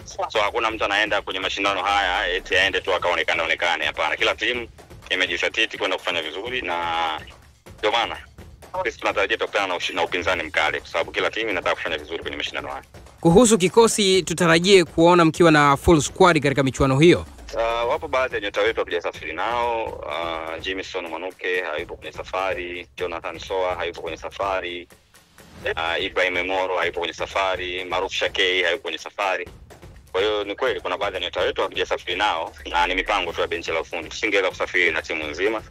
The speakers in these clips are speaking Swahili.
So hakuna mtu anaenda kwenye mashindano haya eti aende tu akaonekane. Hapana, kila timu imejisatiti kwenda kufanya vizuri, na ndio maana sisi tunatarajia tukutana na upinzani mkali, kwa sababu kila timu inataka kufanya vizuri kwenye mashindano haya. Kuhusu kikosi, tutarajie kuona mkiwa na full squad katika michuano hiyo? Wapo baadhi ya nyota wetu hatujasafiri nao. Jimison Mwanuke hayupo kwenye safari, Jonathan Soa hayupo kwenye safari, Ibrahim Moro hayupo kwenye safari, Maruf Shakei hayupo kwenye safari. Kwa hiyo ni kweli kuna baadhi ya nyota wetu hatujasafiri nao, na ni mipango tu ya benchi la ufundi. Tusingeweza kusafiri na timu nzima.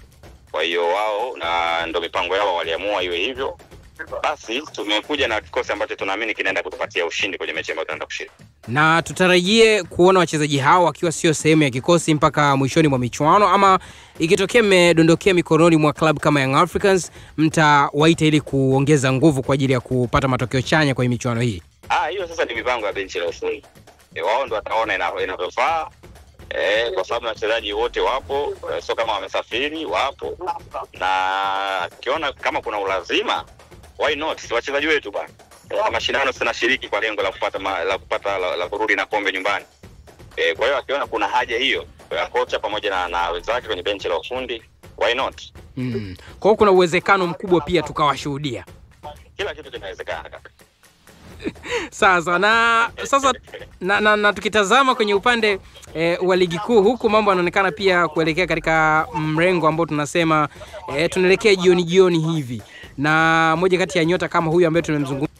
Kwa hiyo wao na ndio mipango yao waliamua iwe hivyo. Basi tumekuja na kikosi ambacho tunaamini kinaenda kutupatia ushindi kwenye mechi ambayo tunaenda kushinda. Na tutarajie kuona wachezaji hao wakiwa sio sehemu ya kikosi mpaka mwishoni mwa michuano, ama ikitokea mmedondokea mikononi mwa club kama Young Africans mtawaita ili kuongeza nguvu kwa ajili ya kupata matokeo chanya kwenye michuano hii? Hiyo sasa ni mipango ya benchi la ufundi. Wao ndio wataona inavyofaa. Kwa sababu wachezaji wote wapo, sio kama wamesafiri, wapo. Na kiona kama kuna ulazima, why not? Si wachezaji wetu bwana. Mashindano tunashiriki kwa lengo la kurudi na kombe nyumbani. Kwa hiyo akiona kuna haja hiyo ya kocha pamoja na wenzake kwenye benchi la ufundi, why not? Kwa hiyo kuna uwezekano mkubwa pia tukawashuhudia. Kila kitu kinawezekana kaka. Sasa na tukitazama kwenye upande wa ligi kuu, huku mambo yanaonekana pia kuelekea katika mrengo ambao tunasema tunaelekea jioni hivi, na moja kati ya nyota kama huyu ambaye tumemzungumza